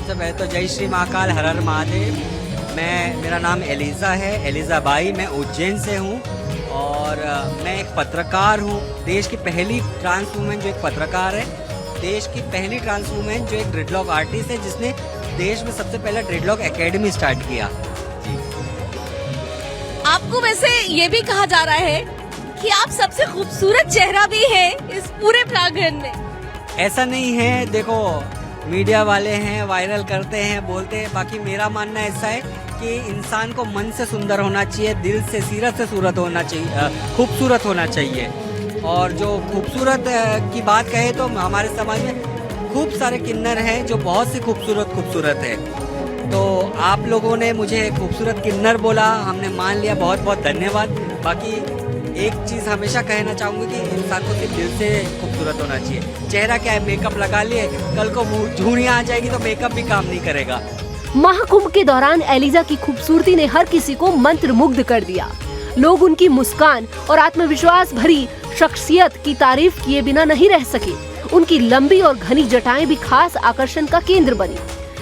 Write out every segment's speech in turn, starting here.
सबसे पहले तो जय श्री महाकाल, हर हर महादेव। मेरा नाम एलिजा है, एलिजा बाई। मैं उज्जैन से हूँ और मैं एक पत्रकार हूँ। देश की पहली ट्रांस वुमेन जो एक पत्रकार है, देश की पहली ट्रांस वुमेन जो एक ड्रेडलॉक आर्टिस्ट है, जिसने देश में सबसे पहला ड्रेडलॉक एकेडमी स्टार्ट किया। जी। आपको वैसे ये भी कहा जा रहा है कि आप सबसे खूबसूरत चेहरा भी है इस पूरे प्रांगण में। ऐसा नहीं है, देखो मीडिया वाले हैं, वायरल करते हैं, बोलते हैं। बाकी मेरा मानना ऐसा है कि इंसान को मन से सुंदर होना चाहिए, दिल से, सीरत से सूरत होना चाहिए, खूबसूरत होना चाहिए। और जो खूबसूरत की बात कहे तो हमारे समाज में खूब सारे किन्नर हैं जो बहुत सी खूबसूरत है। तो आप लोगों ने मुझे खूबसूरत किन्नर बोला, हमने मान लिया, बहुत बहुत धन्यवाद। बाकी एक चीज़ हमेशा कहना चाहूँगी कि इंसान को सिर्फ दिल से खूबसूरत होना चाहिए। चेहरा क्या है, मेकअप लगा लिए, कल को झुर्रियाँ आ जाएगी तो मेकअप भी काम नहीं करेगा। महाकुंभ के दौरान एलिजा की खूबसूरती ने हर किसी को मंत्रमुग्ध कर दिया। लोग उनकी मुस्कान और आत्मविश्वास भरी शख्सियत की तारीफ किए बिना नहीं रह सके। उनकी लंबी और घनी जटाएं भी खास आकर्षण का केंद्र बनी।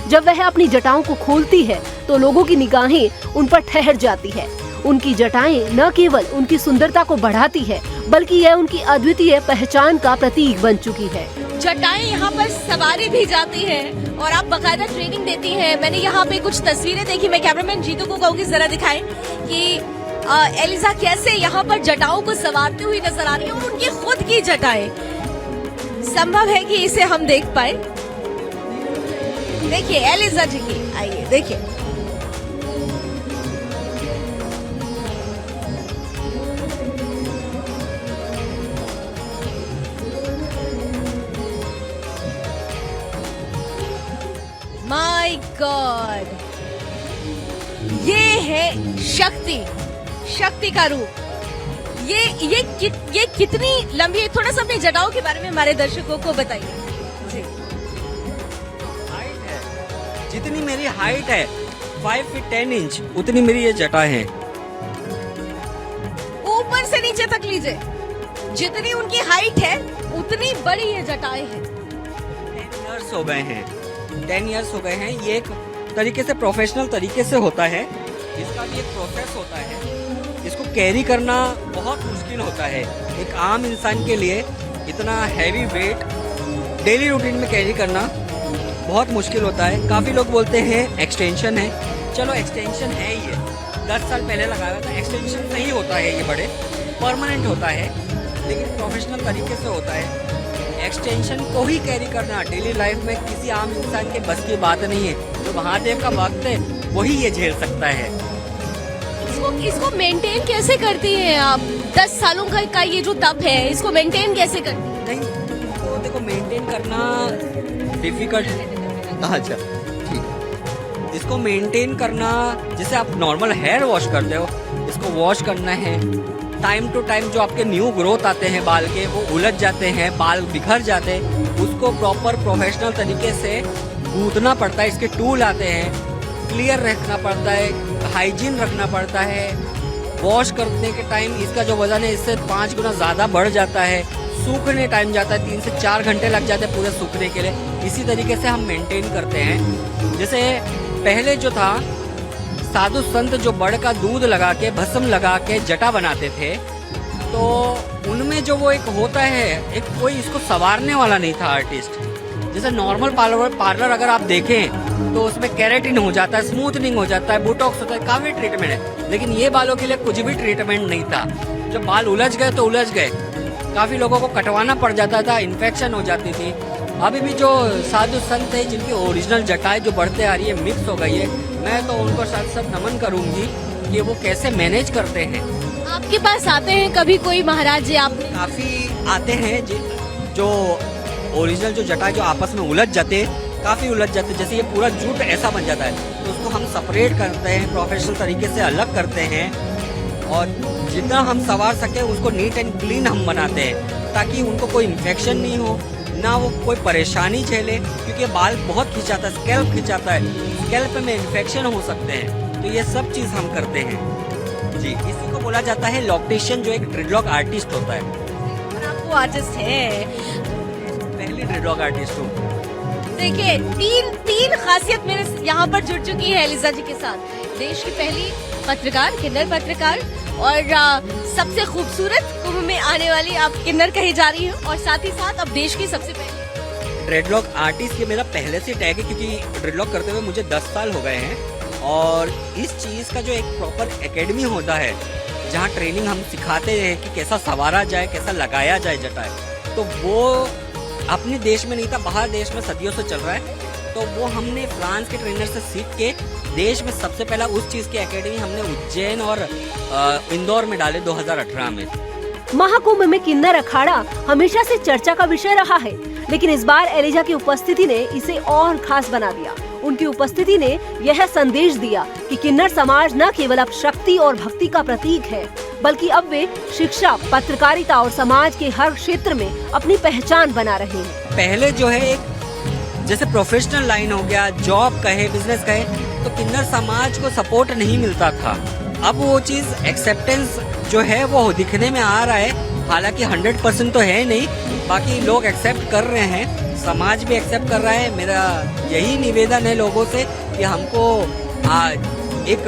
जब वह अपनी जटाओं को खोलती है तो लोगों की निगाहें उन पर ठहर जाती है। उनकी जटाएं न केवल उनकी सुंदरता को बढ़ाती है, बल्कि यह उनकी अद्वितीय पहचान का प्रतीक बन चुकी है। जटाएं यहाँ पर सवारी भी जाती है और आप बकायदा ट्रेनिंग देती हैं। मैंने यहाँ पे कुछ तस्वीरें देखी, मैं कैमरामैन जीतू को कहूँगी जरा दिखाएं कि एलिजा कैसे यहाँ पर जटाओं को संवारती हुई नजर आ रही है और उनकी खुद की जटाएं। संभव है कि इसे हम देख पाए। देखिए एलिजा जी की, आइए देखिए। माय गॉड, ये है शक्ति का रूप। ये कितनी लंबी है? थोड़ा सा अपनी जटाओं के बारे में हमारे दर्शकों को बताइए। जी। हाइट है, जितनी मेरी हाइट है 5 फीट 10 इंच, उतनी मेरी ये जटा है। ऊपर से नीचे तक लीजिए, जितनी उनकी हाइट है उतनी बड़ी ये जटाएं हैं। 10 इयर्स हो गए हैं, 10 इयर्स हो गए हैं। ये एक तरीके से प्रोफेशनल तरीके से होता है, इसका भी एक प्रोसेस होता है। इसको कैरी करना बहुत मुश्किल होता है। एक आम इंसान के लिए इतना हैवी वेट डेली रूटीन में कैरी करना बहुत मुश्किल होता है। काफ़ी लोग बोलते हैं एक्सटेंशन है, चलो एक्सटेंशन है ही है, 10 साल पहले लगाया था, एक्सटेंशन सही होता है, ये बड़े परमानेंट होता है, लेकिन प्रोफेशनल तरीके से होता है। एक्सटेंशन को ही कैरी करना डेली लाइफ में किसी आम इंसान के बस की बात नहीं है। जो महादेव का भक्त है वही ये झेल सकता है। इसको मेंटेन कैसे करती हैं आप? 10 सालों का ये जो तप है, इसको मेंटेन कैसे करती हैं? नहीं तो देखो, मेंटेन करना डिफिकल्ट है। अच्छा ठीक, इसको मेंटेन करना जैसे आप नॉर्मल हेयर वॉश करते हो, इसको वॉश करना है। टाइम टू टाइम जो आपके न्यू ग्रोथ आते हैं बाल के, वो उलझ जाते हैं, बाल बिखर जाते हैं, उसको प्रॉपर प्रोफेशनल तरीके से गूंथना पड़ता है। इसके टूल आते हैं, क्लियर रखना पड़ता है, हाइजीन रखना पड़ता है। वॉश करने के टाइम इसका जो वजन है इससे 5 गुना ज़्यादा बढ़ जाता है। सूखने टाइम जाता है, 3 से 4 घंटे लग जाते हैं पूरे सूखने के लिए। इसी तरीके से हम मेंटेन करते हैं। जैसे पहले जो था, साधु संत जो बड़ का दूध लगा के, भस्म लगा के जटा बनाते थे, तो उनमें जो वो एक होता है, एक कोई इसको संवारने वाला नहीं था आर्टिस्ट। जैसे नॉर्मल पार्लर अगर आप देखें तो उसमें केराटिन हो जाता है, स्मूथनिंग हो जाता है, बोटॉक्स होता है, काफ़ी ट्रीटमेंट है, लेकिन ये बालों के लिए कुछ भी ट्रीटमेंट नहीं था। जब बाल उलझ गए तो उलझ गए, काफ़ी लोगों को कटवाना पड़ जाता था, इन्फेक्शन हो जाती थी। अभी भी जो साधु संत है जिनकी ओरिजिनल जटाएं जो बढ़ते आ रही है, मिक्स हो गई है, मैं तो उनको साथ साथ नमन करूँगी कि वो कैसे मैनेज करते हैं। आपके पास आते हैं कभी कोई महाराज जी? आप काफ़ी आते हैं जो ओरिजिनल जो जटा जो आपस में उलझ जाते हैं, काफ़ी उलझ जाते हैं, जैसे ये पूरा जूट ऐसा बन जाता है, तो उसको हम सेपरेट करते हैं, प्रोफेशनल तरीके से अलग करते हैं, और जितना हम संवार सके उसको नीट एंड क्लीन हम बनाते हैं, ताकि उनको कोई इन्फेक्शन नहीं हो, ना वो कोई परेशानी झेले, क्योंकि बाल बहुत खिंचाता है, स्कैल्प खिंचाता है, स्कैल्प में इन्फेक्शन हो सकते हैं। तो ये सब चीज़ हम करते हैं जी। इसी को बोला जाता है लॉक्टेशन, जो एक ड्रेडलॉक आर्टिस्ट होता है। और आप वो आर्टिस्ट हैं? पहली ड्रेडलॉक आर्टिस्ट हूँ। देखिए तीन खासियत मेरे यहाँ पर जुड़ चुकी है एलिजा जी के साथ। देश की पहली पत्रकार, किन्नर पत्रकार, और सबसे खूबसूरत कुंभ में आने वाली आप किन्नर कही जा रही हो, और साथ ही साथ अब देश की सबसे पहली ड्रेडलॉक आर्टिस्ट ये मेरा पहले से टैग है, क्योंकि ड्रेडलॉक करते हुए मुझे 10 साल हो गए हैं। और इस चीज़ का जो एक प्रॉपर एकेडमी होता है जहाँ ट्रेनिंग हम सिखाते हैं कि कैसा संवारा जाए, कैसा लगाया जाए जटाएं, तो वो अपने देश में नहीं था, बाहर देश में सदियों से चल रहा है। तो वो हमने फ्रांस के ट्रेनर से सीख के देश में सबसे पहला उस चीज़ की एकेडमी हमने उज्जैन और इंदौर में डाले 2018 में। महाकुंभ में किन्नर अखाड़ा हमेशा से चर्चा का विषय रहा है, लेकिन इस बार एलिजा की उपस्थिति ने इसे और खास बना दिया। उनकी उपस्थिति ने यह संदेश दिया कि किन्नर समाज न केवल अब शक्ति और भक्ति का प्रतीक है, बल्कि अब वे शिक्षा, पत्रकारिता और समाज के हर क्षेत्र में अपनी पहचान बना रहे हैं। पहले जो है एक जैसे प्रोफेशनल लाइन हो गया, जॉब कहे, बिजनेस कहे, तो किन्नर समाज को सपोर्ट नहीं मिलता था। अब वो चीज़ एक्सेप्टेंस जो है वो दिखने में आ रहा है, हालांकि 100% तो है नहीं, बाकी लोग एक्सेप्ट कर रहे हैं, समाज भी एक्सेप्ट कर रहा है। मेरा यही निवेदन है लोगों से कि हमको एक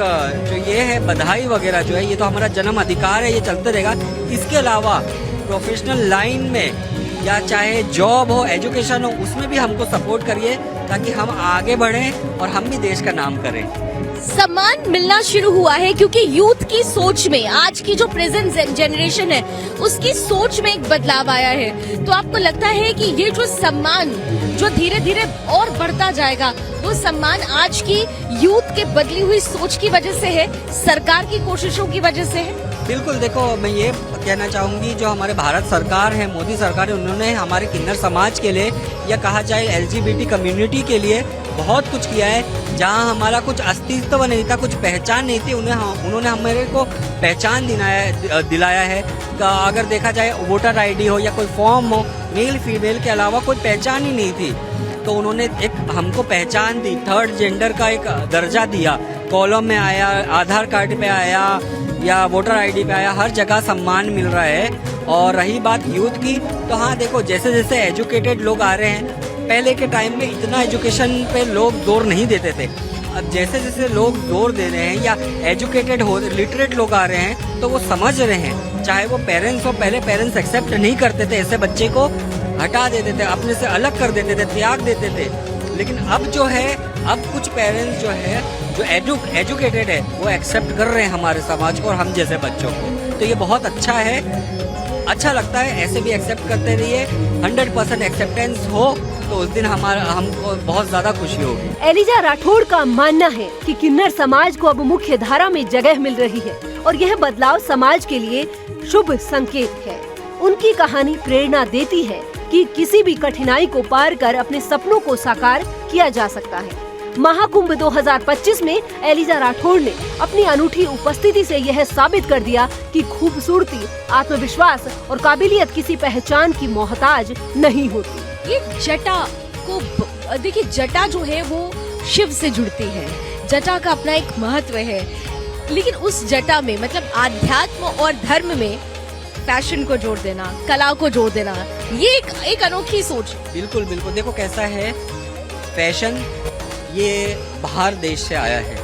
जो ये है बधाई वगैरह जो है, ये तो हमारा जन्म अधिकार है, ये चलते रहेगा। इसके अलावा प्रोफेशनल लाइन में या चाहे जॉब हो, एजुकेशन हो, उसमें भी हमको सपोर्ट करिए ताकि हम आगे बढ़ें और हम भी देश का नाम करें। सम्मान मिलना शुरू हुआ है क्योंकि यूथ की सोच में, आज की जो प्रेजेंट जनरेशन है उसकी सोच में एक बदलाव आया है। तो आपको लगता है कि ये जो सम्मान जो धीरे धीरे और बढ़ता जाएगा, वो सम्मान आज की यूथ के बदली हुई सोच की वजह से है, सरकार की कोशिशों की वजह से है? बिल्कुल, देखो मैं ये कहना चाहूँगी, जो हमारे भारत सरकार है, मोदी सरकार है, उन्होंने हमारे किन्नर समाज के लिए या कहा जाए LGBT कम्युनिटी के लिए बहुत कुछ किया है। जहाँ हमारा कुछ अस्तित्व नहीं था, कुछ पहचान नहीं थी, उन्होंने हमारे को पहचान दिलाया है। अगर देखा जाए वोटर ID हो या कोई फॉर्म हो, मेल फीमेल के अलावा कोई पहचान ही नहीं थी, तो उन्होंने एक हमको पहचान दी, थर्ड जेंडर का एक दर्जा दिया, कॉलम में आया, आधार कार्ड पे आया या वोटर ID पे आया, हर जगह सम्मान मिल रहा है। और रही बात यूथ की, तो हाँ देखो, जैसे जैसे एजुकेटेड लोग आ रहे हैं, पहले के टाइम में इतना एजुकेशन पे लोग जोर नहीं देते थे, अब जैसे जैसे लोग जोर दे रहे हैं या एजुकेटेड हो, लिटरेट लोग आ रहे हैं, तो वो समझ रहे हैं। चाहे वो पेरेंट्स हो, पहले पेरेंट्स एक्सेप्ट नहीं करते थे, ऐसे बच्चे को हटा देते थे, अपने से अलग कर देते थे, त्याग देते थे। लेकिन अब जो है, अब कुछ पेरेंट्स जो है, जो एजुकेटेड है, वो एक्सेप्ट कर रहे हैं हमारे समाज को और हम जैसे बच्चों को। तो ये बहुत अच्छा है, अच्छा लगता है, ऐसे भी एक्सेप्ट करते रहिए। 100% एक्सेप्टेंस हो तो उस दिन हमको बहुत ज्यादा खुशी होगी। एलिजा राठौड़ का मानना है कि किन्नर समाज को अब मुख्य धारा में जगह मिल रही है और यह बदलाव समाज के लिए शुभ संकेत है। उनकी कहानी प्रेरणा देती है कि किसी भी कठिनाई को पार कर अपने सपनों को साकार किया जा सकता है। महाकुंभ 2025 में एलिजा राठौड़ ने अपनी अनूठी उपस्थिति से यह साबित कर दिया कि खूबसूरती, आत्मविश्वास और काबिलियत किसी पहचान की मोहताज नहीं होती। ये जटा को देखिए, जटा जो है वो शिव से जुड़ती है, जटा का अपना एक महत्व है, लेकिन उस जटा में मतलब आध्यात्म और धर्म में फैशन को जोड़ देना, कला को जोड़ देना, ये एक अनोखी सोच। बिल्कुल बिल्कुल, देखो कैसा है, फैशन ये बाहर देश से आया है,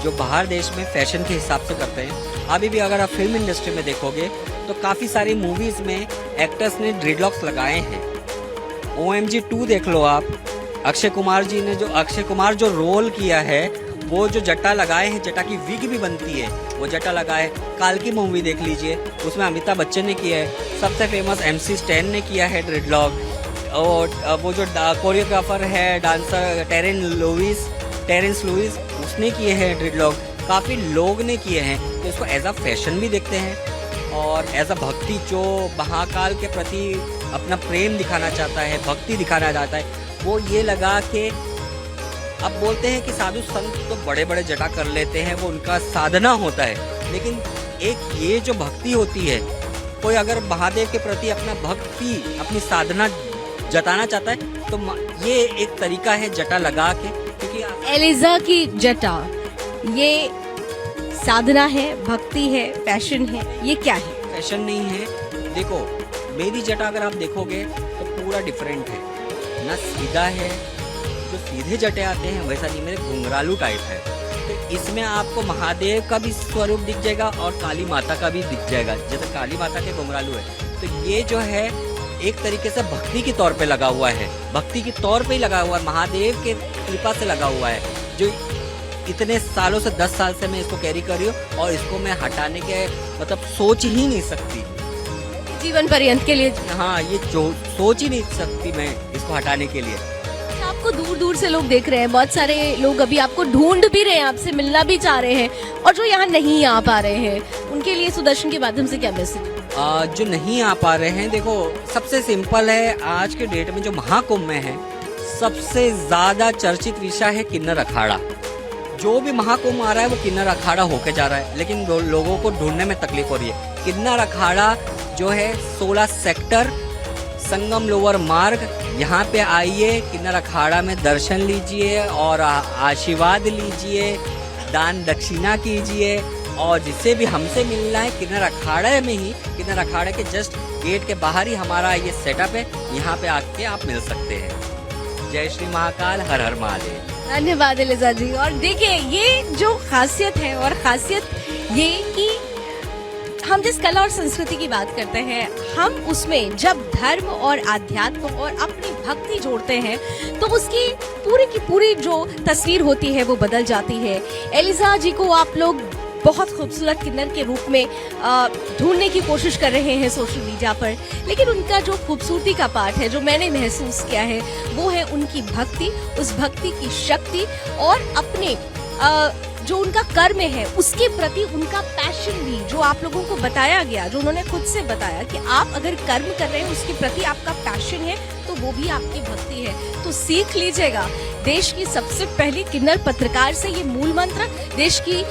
जो बाहर देश में फैशन के हिसाब से करते हैं। अभी भी अगर आप फिल्म इंडस्ट्री में देखोगे तो काफ़ी सारी मूवीज़ में एक्टर्स ने ड्रेडलॉक्स लगाए हैं। OMG 2 देख लो आप, अक्षय कुमार जो रोल किया है, वो जो जटा लगाए हैं, जटा की विग भी बनती है, वो जटा लगाए। काल्की मूवी देख लीजिए, उसमें अमिताभ बच्चन ने किया है। सबसे फेमस MC स्टैन ने किया है ड्रेडलॉक, और वो जो कोरियोग्राफर है, डांसर टेरेंस लुइस, उसने किए हैं ड्रेडलॉक। काफ़ी लोग ने किए हैं, तो इसको एज अ फैशन भी देखते हैं और एज अ भक्ति, जो महाकाल के प्रति अपना प्रेम दिखाना चाहता है, भक्ति दिखाना चाहता है, वो ये लगा के अब बोलते हैं कि साधु संत तो बड़े बड़े जटा कर लेते हैं, वो उनका साधना होता है, लेकिन एक ये जो भक्ति होती है, कोई अगर महादेव के प्रति अपना भक्ति, अपनी साधना जताना चाहता है, तो ये एक तरीका है जटा लगा के। क्योंकि एलिजा की जटा ये साधना है, भक्ति है, फैशन है, ये क्या है? फैशन नहीं है। देखो मेरी जटा अगर आप देखोगे तो पूरा डिफरेंट है, ना सीधा है, जो सीधे जटे आते हैं वैसा नहीं, मेरे घुंघरालू टाइप है। तो इसमें आपको महादेव का भी स्वरूप दिख जाएगा और काली माता का भी दिख जाएगा। जैसे काली माता के घुंघरालू है, तो ये जो है एक तरीके से भक्ति के तौर पे लगा हुआ है, भक्ति के तौर पे ही लगा हुआ है, महादेव के कृपा से लगा हुआ है, जो इतने सालों से 10 साल से मैं इसको कैरी कर रही हूँ और इसको मैं हटाने के मतलब सोच ही नहीं सकती। जीवन पर्यंत के लिए। हाँ, ये जो सोच ही नहीं सकती मैं इसको हटाने के लिए। आपको दूर दूर से लोग देख रहे हैं, बहुत सारे लोग अभी आपको ढूंढ भी रहे हैं, आपसे मिलना भी चाह रहे हैं, और जो यहाँ नहीं आ पा रहे हैं उनके लिए सुदर्शन के माध्यम से क्या मैसेज? जो नहीं आ पा रहे हैं, देखो सबसे सिंपल है, आज के डेट में जो महाकुंभ में है सबसे ज्यादा चर्चित विषय है किन्नर अखाड़ा। जो भी महाकुंभ आ रहा है वो किन्नर अखाड़ा होके जा रहा है, लेकिन लोगों को ढूंढने में तकलीफ हो रही है। किन्नर अखाड़ा जो है 16 सेक्टर संगम लोअर मार्ग, यहाँ पे आइए, किन्नर अखाड़ा में दर्शन लीजिए और आशीर्वाद लीजिए, दान दक्षिणा कीजिए, और जिससे भी हमसे मिलना है किन्नर अखाड़े में ही, किन्नर अखाड़े के जस्ट गेट के बाहर ही हमारा ये सेटअप है, यहाँ पे आके आप मिल सकते हैं। जय श्री महाकाल, हर हर महादेव। धन्यवाद एलिजा जी। और देखिए ये जो खासियत है, और खासियत ये कि हम जिस कला और संस्कृति की बात करते हैं, हम उसमें जब धर्म और आध्यात्म और अपनी भक्ति जोड़ते हैं तो उसकी पूरी की पूरी जो तस्वीर होती है वो बदल जाती है। एलिजा जी को आप लोग बहुत खूबसूरत किन्नर के रूप में ढूंढने की कोशिश कर रहे हैं सोशल मीडिया पर, लेकिन उनका जो खूबसूरती का पार्ट है, जो मैंने महसूस किया है, वो है उनकी भक्ति, उस भक्ति की शक्ति, और अपने जो उनका कर्म है उसके प्रति उनका पैशन भी, जो आप लोगों को बताया गया, जो उन्होंने खुद से बताया कि आप अगर कर्म कर रहे हैं उसके प्रति आपका पैशन है तो वो भी आपकी भक्ति है। तो सीख लीजिएगा देश की सबसे पहली किन्नर पत्रकार से ये मूल मंत्र, देश की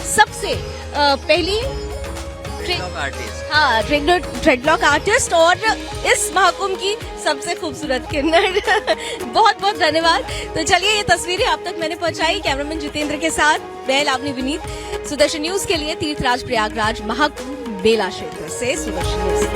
सबसे पहली ट्रेडलॉक आर्टिस्ट और इस महाकुंभ की सबसे खूबसूरत किन्नर। बहुत बहुत धन्यवाद। तो चलिए ये तस्वीरें आप तक मैंने पहुंचाई कैमरामैन जितेंद्र के साथ, मैं लावनी विनीत, सुदर्शन न्यूज के लिए तीर्थराज प्रयागराज महाकुंभ बेला क्षेत्र से सुदर्शन न्यूज।